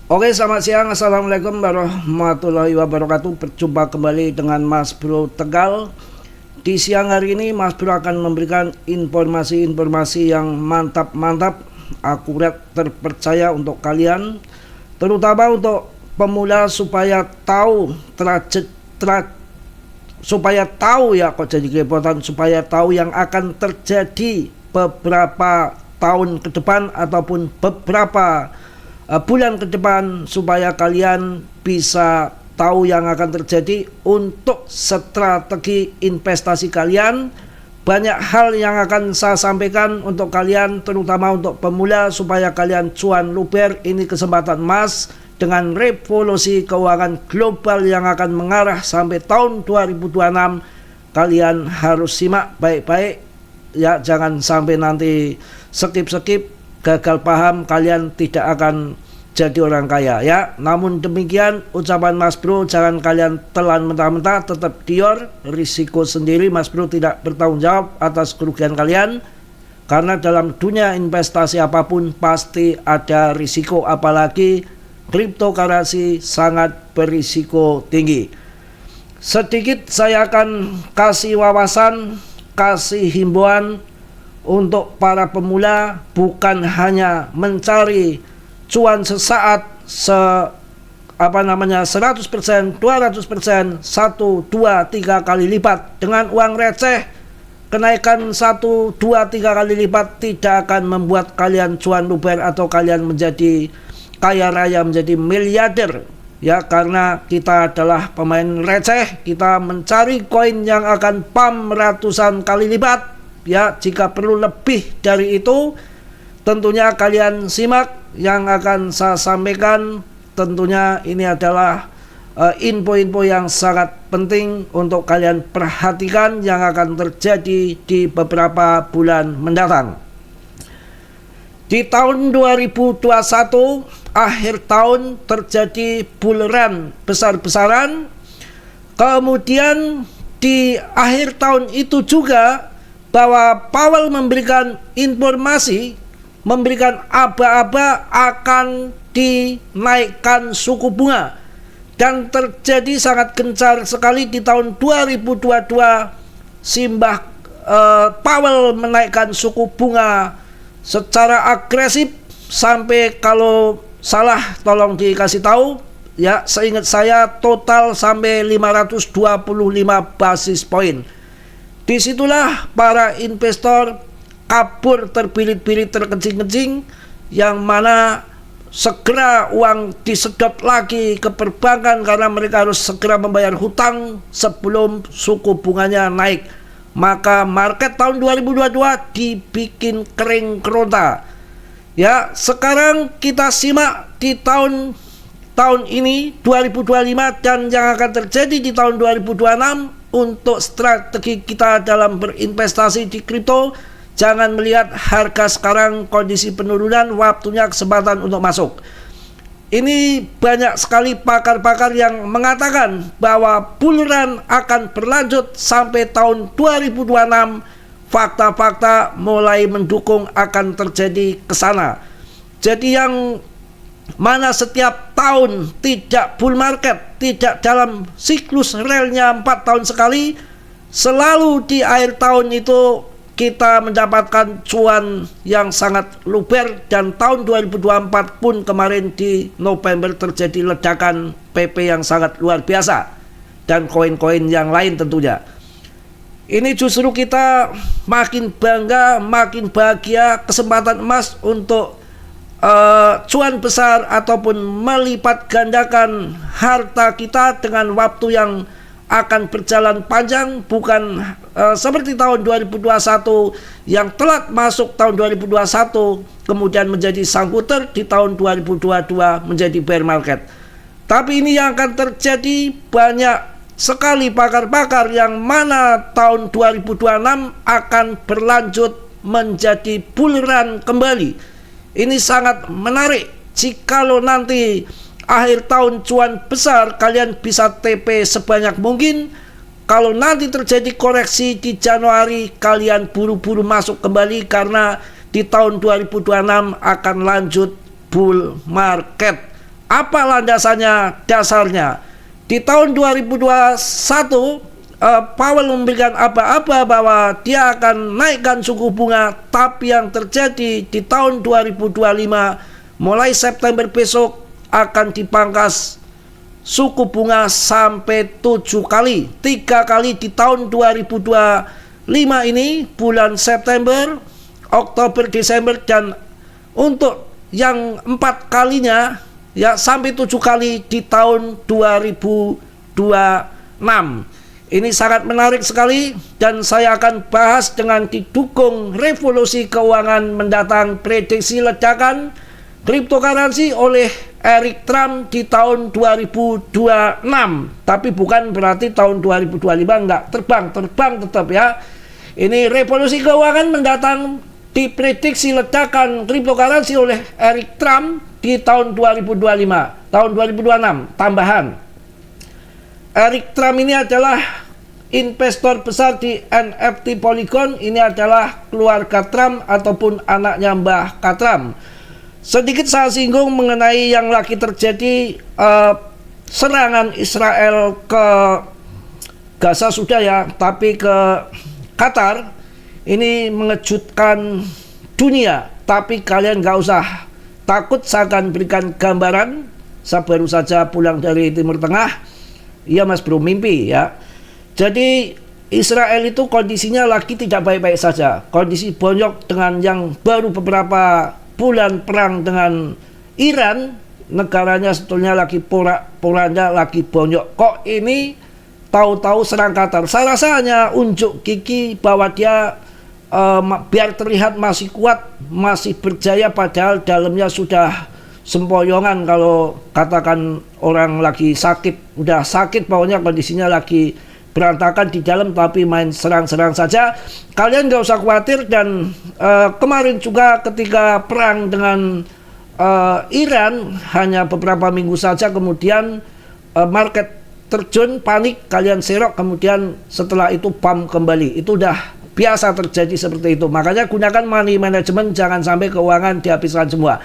Oke, selamat siang. Assalamualaikum warahmatullahi wabarakatuh. Berjumpa kembali dengan Mas Bro Tegal. Di siang hari ini Mas Bro akan memberikan informasi-informasi yang mantap-mantap, akurat, terpercaya untuk kalian, terutama untuk pemula supaya tahu supaya tahu yang akan terjadi beberapa tahun ke depan ataupun beberapa bulan ke depan, supaya kalian bisa tahu yang akan terjadi untuk strategi investasi kalian. Banyak hal yang akan saya sampaikan untuk kalian, terutama untuk pemula, supaya kalian cuan luber. Ini kesempatan emas dengan revolusi keuangan global yang akan mengarah sampai tahun 2026. Kalian harus simak baik-baik ya, jangan sampai nanti skip, gagal paham, kalian tidak akan jadi orang kaya ya. Namun demikian ucapan Mas Bro, jangan kalian telan mentah-mentah, tetap dior, risiko sendiri. Mas Bro tidak bertanggung jawab atas kerugian kalian, karena dalam dunia investasi apapun pasti ada risiko, apalagi cryptocurrency sangat berisiko tinggi. Sedikit saya akan kasih wawasan, kasih himbauan untuk para pemula, bukan hanya mencari cuan sesaat 100%, 200%, 1, 2, 3 kali lipat dengan uang receh. Kenaikan 1, 2, 3 kali lipat tidak akan membuat kalian cuan luber atau kalian menjadi kaya raya, menjadi miliarder ya, karena kita adalah pemain receh. Kita mencari koin yang akan pump ratusan kali lipat ya. Jika perlu lebih dari itu, tentunya kalian simak yang akan saya sampaikan. Tentunya ini adalah info-info yang sangat penting untuk kalian perhatikan yang akan terjadi di beberapa bulan mendatang. Di tahun 2021 akhir tahun terjadi bull run besar-besaran. Kemudian di akhir tahun itu juga bahwa Powell memberikan informasi, memberikan aba-aba akan dinaikkan suku bunga, dan terjadi sangat gencar sekali di tahun 2022. Simbah Powell menaikkan suku bunga secara agresif sampai, kalau salah tolong dikasih tahu ya, seingat saya total sampai 525 basis poin. Disitulah para investor kabur terbirit-birit, terkencing-kencing, yang mana segera uang disedot lagi ke perbankan karena mereka harus segera membayar hutang sebelum suku bunganya naik. Maka market tahun 2022 dibikin kering keronta ya. Sekarang kita simak di tahun ini 2025 dan yang akan terjadi di tahun 2026 untuk strategi kita dalam berinvestasi di kripto. Jangan melihat harga sekarang kondisi penurunan, waktunya kesempatan untuk masuk. Ini banyak sekali pakar-pakar yang mengatakan bahwa bull run akan berlanjut sampai tahun 2026. Fakta-fakta mulai mendukung akan terjadi ke sana. Jadi yang mana setiap tahun tidak bull market, tidak dalam siklus relnya 4 tahun sekali, selalu di akhir tahun itu kita mendapatkan cuan yang sangat luber. Dan tahun 2024 pun kemarin di November terjadi ledakan PP yang sangat luar biasa, dan koin-koin yang lain tentunya. Ini justru kita makin bangga, makin bahagia, kesempatan emas untuk cuan besar ataupun melipat gandakan harta kita dengan waktu yang akan berjalan panjang, bukan seperti tahun 2021 yang telat masuk tahun 2021 kemudian menjadi sangkuter di tahun 2022 menjadi bear market. Tapi ini yang akan terjadi. Banyak sekali pakar-pakar yang mana tahun 2026 akan berlanjut menjadi bull run kembali. Ini sangat menarik. Jikalau nanti akhir tahun cuan besar, kalian bisa TP sebanyak mungkin. Kalau nanti terjadi koreksi di Januari, kalian buru-buru masuk kembali, karena di tahun 2026 akan lanjut bull market. Apa landasannya, dasarnya? Di tahun 2021 Powell memberikan aba-aba bahwa dia akan naikkan suku bunga, tapi yang terjadi di tahun 2025 mulai September besok akan dipangkas suku bunga sampai 7 kali, 3 kali di tahun 2025 ini, bulan September, Oktober, Desember, dan untuk yang 4 kalinya ya sampai 7 kali di tahun 2026. Ini sangat menarik sekali dan saya akan bahas dengan didukung revolusi keuangan mendatang, prediksi ledakan cryptocurrency oleh Eric Trump di tahun 2026. Tapi bukan berarti tahun 2025 enggak terbang tetap ya. Ini revolusi keuangan mendatang diprediksi ledakan cryptocurrency oleh Eric Trump di tahun 2025, tahun 2026 tambahan. Eric Trump ini adalah investor besar di NFT Polygon. Ini adalah keluarga Trump ataupun anaknya Mbah K. Trump. Sedikit saya singgung mengenai yang lagi terjadi, serangan Israel ke Gaza sudah ya, tapi ke Qatar ini mengejutkan dunia. Tapi kalian gak usah takut, saya akan berikan gambaran. Saya baru saja pulang dari Timur Tengah. Iya mas bro, mimpi ya. Jadi Israel itu kondisinya lagi tidak baik-baik saja. Kondisi bonyok dengan yang baru beberapa bulan perang dengan Iran. Negaranya sebetulnya lagi porak-poranda, lagi bonyok. Kok ini tahu-tahu serang Qatar? Saya rasa hanya unjuk gigi bahwa dia biar terlihat masih kuat, masih berjaya, padahal dalamnya sudah sempoyongan. Kalau katakan orang lagi sakit, udah sakit pokoknya kondisinya lagi berantakan di dalam, tapi main serang-serang saja. Kalian gak usah khawatir. Dan kemarin juga ketika perang dengan Iran, hanya beberapa minggu saja kemudian market terjun, panik, kalian serok, kemudian setelah itu pump kembali. Itu udah biasa terjadi seperti itu. Makanya gunakan money management, jangan sampai keuangan dihabiskan semua.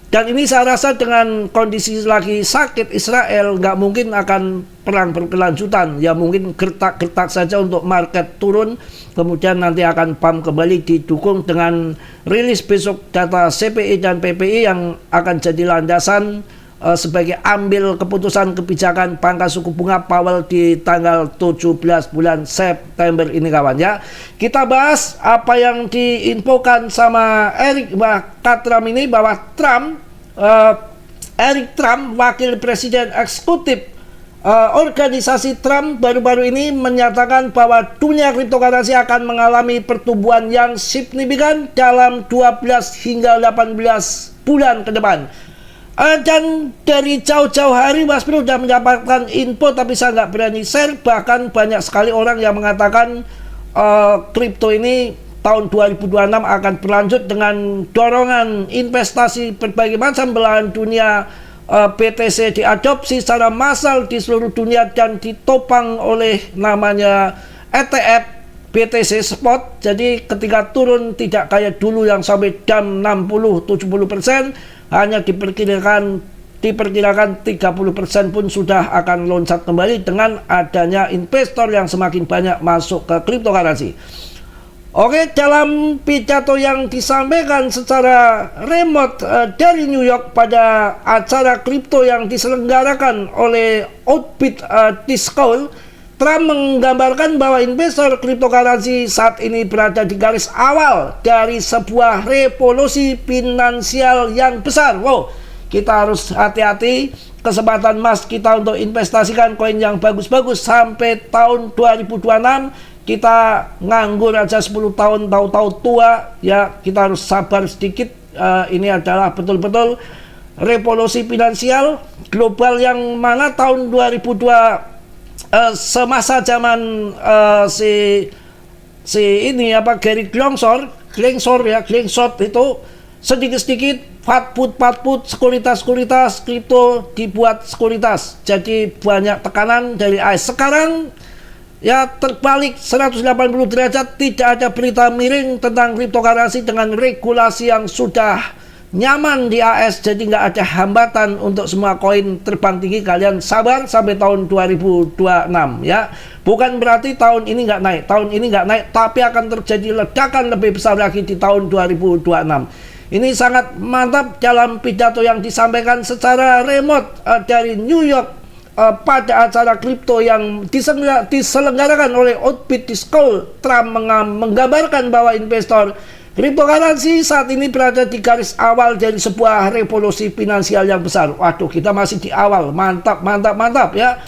Dan ini saya rasa dengan kondisi lagi sakit Israel, nggak mungkin akan perang berkelanjutan. Ya mungkin gertak-gertak saja untuk market turun, kemudian nanti akan pump kembali, didukung dengan rilis besok data CPI dan PPI yang akan jadi landasan sebagai ambil keputusan kebijakan pangkas suku bunga Powell di tanggal 17 bulan September ini kawan ya. Kita bahas apa yang diinfokan sama Eric Trump ini, bahwa Eric Trump, wakil presiden eksekutif organisasi Trump, baru-baru ini menyatakan bahwa dunia cryptocurrency akan mengalami pertumbuhan yang signifikan dalam 12 hingga 18 bulan ke depan. Dan dari jauh-jauh hari Mas Bro sudah mendapatkan info, tapi saya nggak berani share. Bahkan banyak sekali orang yang mengatakan kripto ini tahun 2026 akan berlanjut dengan dorongan investasi berbagai macam belahan dunia. BTC diadopsi secara massal di seluruh dunia dan ditopang oleh namanya ETF BTC Spot. Jadi ketika turun tidak kayak dulu yang sampai jam 60-70%, hanya diperkirakan 30% pun sudah akan loncat kembali dengan adanya investor yang semakin banyak masuk ke cryptocurrency. Oke, dalam pidato yang disampaikan secara remote dari New York pada acara kripto yang diselenggarakan oleh Outbit Discount, Trump menggambarkan bahwa investor cryptocurrency saat ini berada di garis awal dari sebuah revolusi finansial yang besar. Wow, kita harus hati-hati. Kesempatan emas kita untuk investasikan koin yang bagus-bagus sampai tahun 2026. Kita nganggur aja 10 tahun, tahu-tahu tua. Ya, kita harus sabar sedikit. Ini adalah betul-betul revolusi finansial global yang mana tahun 2002 semasa zaman ini apa Gary Gensler itu sedikit-sedikit fatput sekuritas kripto dibuat sekuritas, jadi banyak tekanan dari ICE. Sekarang ya terbalik 180 derajat, tidak ada berita miring tentang cryptocurrency dengan regulasi yang sudah nyaman di AS, jadi nggak ada hambatan untuk semua koin terbang tinggi. Kalian sabar sampai tahun 2026 ya. Bukan berarti tahun ini nggak naik, tapi akan terjadi ledakan lebih besar lagi di tahun 2026. Ini sangat mantap dalam pidato yang disampaikan secara remote dari New York pada acara kripto yang diselenggarakan oleh Outbit School. Trump menggambarkan bahwa investor cryptocurrency saat ini berada di garis awal dari sebuah revolusi finansial yang besar. Waduh, kita masih di awal. Mantap ya.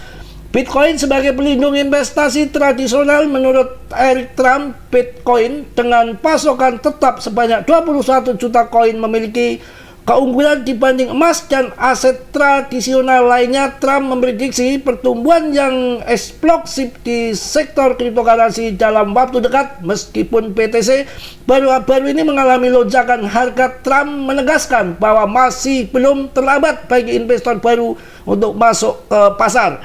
Bitcoin sebagai pelindung investasi tradisional. Menurut Eric Trump, Bitcoin dengan pasokan tetap sebanyak 21 juta koin memiliki keunggulan dibanding emas dan aset tradisional lainnya. Trump memprediksi pertumbuhan yang eksplosif di sektor cryptocurrency dalam waktu dekat. Meskipun BTC baru ini mengalami lonjakan harga, Trump menegaskan bahwa masih belum terlambat bagi investor baru untuk masuk ke pasar.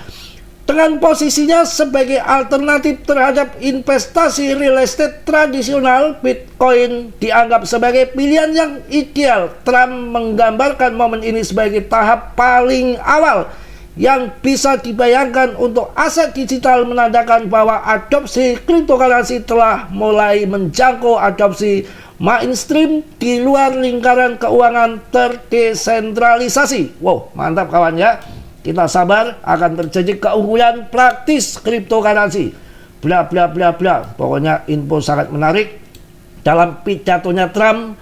Dengan posisinya sebagai alternatif terhadap investasi real estate tradisional, Bitcoin dianggap sebagai pilihan yang ideal. Trump menggambarkan momen ini sebagai tahap paling awal yang bisa dibayangkan untuk aset digital, menandakan bahwa adopsi cryptocurrency telah mulai menjangkau adopsi mainstream di luar lingkaran keuangan terdesentralisasi. Wow, mantap kawan ya. Kita sabar, akan terjadi keunggulan praktis cryptocurrency. Bla bla bla bla. Pokoknya info sangat menarik. Dalam pidatonya, Trump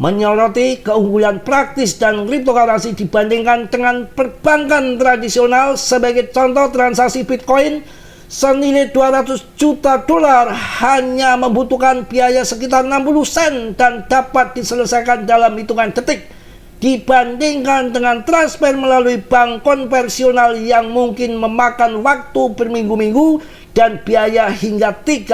menyoroti keunggulan praktis dan cryptocurrency dibandingkan dengan perbankan tradisional. Sebagai contoh, transaksi Bitcoin senilai 200 juta dolar hanya membutuhkan biaya sekitar 60 sen dan dapat diselesaikan dalam hitungan detik, dibandingkan dengan transfer melalui bank konvensional yang mungkin memakan waktu berminggu-minggu dan biaya hingga 3%.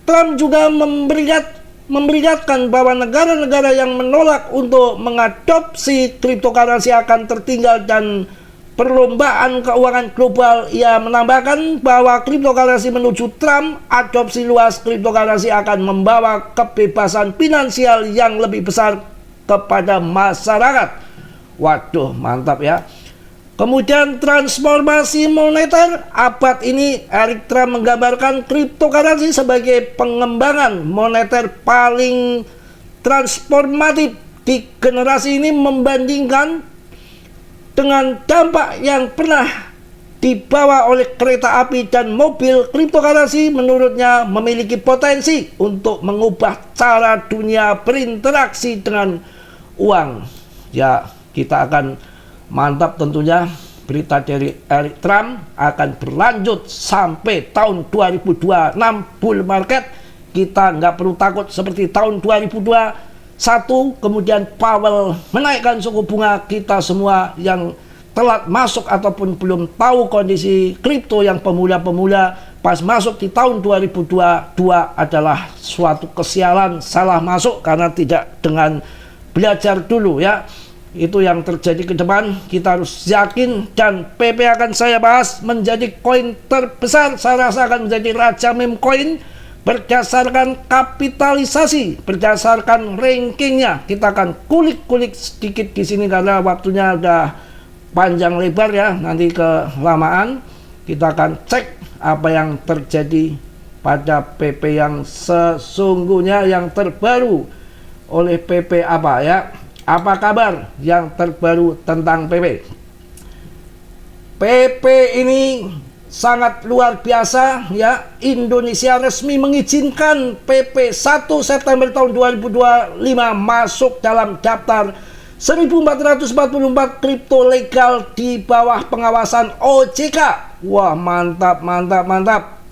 Trump juga memberikan bahwa negara-negara yang menolak untuk mengadopsi cryptocurrency akan tertinggal dan perlombaan keuangan global. Ia menambahkan bahwa cryptocurrency menuju Trump, adopsi luas cryptocurrency akan membawa kebebasan finansial yang lebih besar kepada masyarakat. Waduh, mantap ya. Kemudian transformasi moneter. Abad ini Eric Trump menggambarkan cryptocurrency sebagai pengembangan moneter paling transformatif di generasi ini. Membandingkan dengan dampak yang pernah dibawa oleh kereta api dan mobil, cryptocurrency menurutnya memiliki potensi untuk mengubah cara dunia berinteraksi dengan uang. Ya, kita akan mantap tentunya. Berita dari Eric Trump akan berlanjut sampai tahun 2026 bull market. Kita nggak perlu takut seperti tahun 2021. Kemudian Powell menaikkan suku bunga. Kita semua yang telat masuk ataupun belum tahu kondisi kripto yang pemula-pemula pas masuk di tahun 2022 adalah suatu kesialan, salah masuk karena tidak dengan belajar dulu ya. Itu yang terjadi ke depan. Kita harus yakin, dan PP akan saya bahas menjadi koin terbesar. Saya rasa akan menjadi raja meme koin berdasarkan kapitalisasi, berdasarkan rankingnya. Kita akan kulik-kulik sedikit di sini karena waktunya udah panjang lebar ya. Nanti kelamaan kita akan cek apa yang terjadi pada PP yang sesungguhnya, yang terbaru oleh PP apa ya. Apa kabar yang terbaru tentang PP? PP ini sangat luar biasa ya. Indonesia resmi mengizinkan PP 1 September tahun 2025 masuk dalam daftar 1444 kripto legal di bawah pengawasan OJK. Wah, mantap.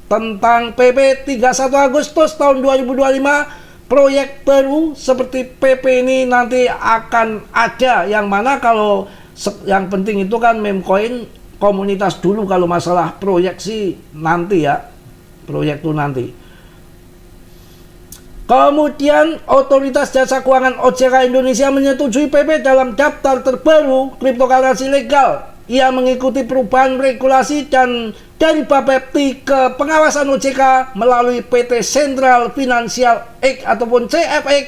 Tentang PP 31 Agustus tahun 2025, proyek baru seperti PP ini nanti akan ada. Yang mana kalau yang penting itu kan meme coin komunitas dulu, kalau masalah proyek sih nanti ya. Proyek itu nanti. Kemudian Otoritas Jasa Keuangan OJK Indonesia menyetujui PP dalam daftar terbaru cryptocurrency legal. Ia mengikuti perubahan regulasi dan dari Bapepti ke pengawasan OJK melalui PT Sentral Financial X ataupun CFX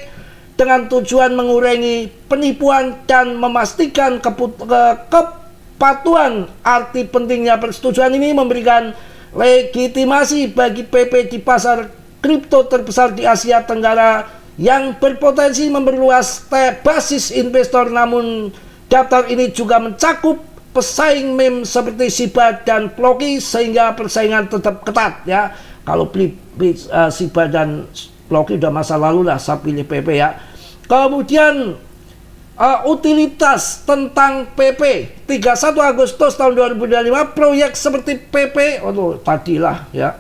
dengan tujuan mengurangi penipuan dan memastikan kepatuhan. Arti pentingnya persetujuan ini memberikan legitimasi bagi PP di pasar kripto terbesar di Asia Tenggara yang berpotensi memperluas basis investor. Namun daftar ini juga mencakup pesaing meme seperti Shiba dan Floki sehingga persaingan tetap ketat ya. Kalau beli Shiba dan Floki udah masa lalu lah, saya pilih PP ya. Kemudian utilitas tentang PP 31 Agustus tahun 2025, proyek seperti PP tadilah ya.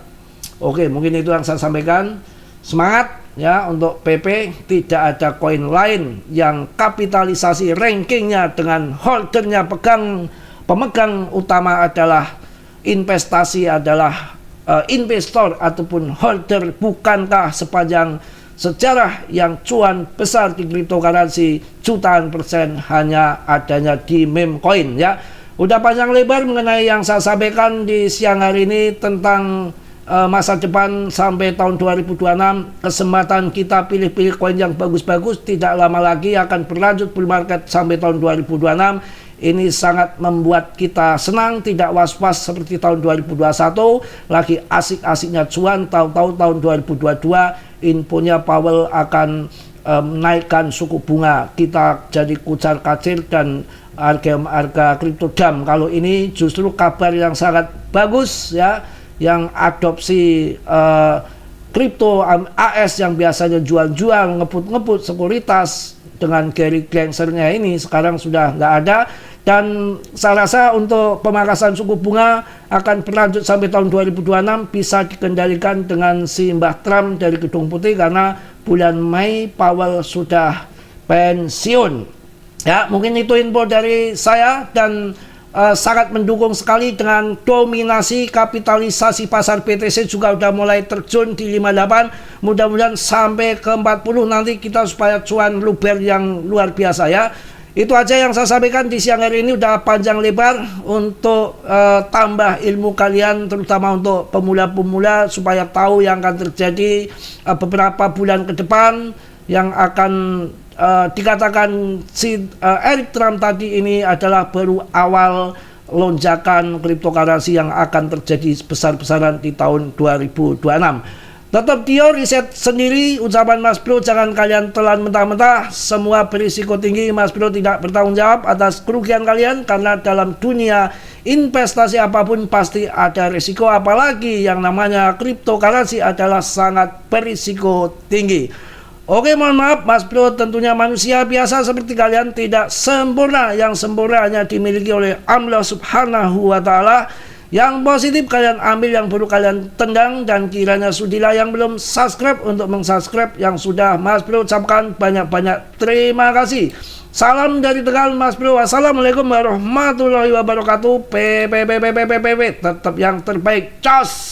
Oke, mungkin itu yang saya sampaikan. Semangat ya untuk PP. Tidak ada koin lain yang kapitalisasi rankingnya dengan holdernya pemegang utama adalah investasi, adalah investor ataupun holder. Bukankah sepanjang sejarah yang cuan besar di cryptocurrency jutaan persen hanya adanya di meme coin ya. Udah panjang lebar mengenai yang saya sampaikan di siang hari ini tentang masa depan sampai tahun 2026. Kesempatan kita pilih-pilih koin yang bagus-bagus, tidak lama lagi akan berlanjut bull market sampai tahun 2026. Ini sangat membuat kita senang, tidak was-was seperti tahun 2021. Lagi asik-asiknya cuan, tahu-tahu tahun 2022 infonya Powell akan menaikkan suku bunga. Kita jadi kucar-kacir dan harga kripto dam. Kalau ini justru kabar yang sangat bagus ya, yang adopsi kripto AS yang biasanya jual-jual, ngebut-ngebut sekuritas dengan Gary Genslernya ini sekarang sudah nggak ada. Dan saya rasa untuk pemangkasan suku bunga akan berlanjut sampai tahun 2026, bisa dikendalikan dengan si Mbah Trump dari Gedung Putih, karena bulan Mei Powell sudah pensiun. Ya, mungkin itu info dari saya, dan sangat mendukung sekali dengan dominasi kapitalisasi pasar BTC juga udah mulai terjun di 58. Mudah-mudahan sampai ke 40 nanti kita supaya cuan luber yang luar biasa ya. Itu aja yang saya sampaikan di siang hari ini. Udah panjang lebar untuk tambah ilmu kalian, terutama untuk pemula-pemula, supaya tahu yang akan terjadi beberapa bulan ke depan. Yang akan dikatakan si Eric Trump tadi ini adalah baru awal lonjakan cryptocurrency yang akan terjadi besar-besaran di tahun 2026. Tetap Tio riset sendiri, ucapan Mas Bro, jangan kalian telan mentah-mentah, semua berisiko tinggi. Mas Bro tidak bertanggung jawab atas kerugian kalian, karena dalam dunia investasi apapun pasti ada risiko, apalagi yang namanya cryptocurrency adalah sangat berisiko tinggi. Oke, mohon maaf Mas Bro, tentunya manusia biasa seperti kalian, tidak sempurna. Yang sempurna hanya dimiliki oleh Allah Subhanahu wa Ta'ala. Yang positif kalian ambil, yang buruk kalian tendang. Dan kiranya sudilah yang belum subscribe untuk mensubscribe, yang sudah Mas Bro ucapkan banyak-banyak terima kasih. Salam dari Tegal Mas Bro. Wassalamualaikum warahmatullahi wabarakatuh. Tetap yang terbaik. Cos.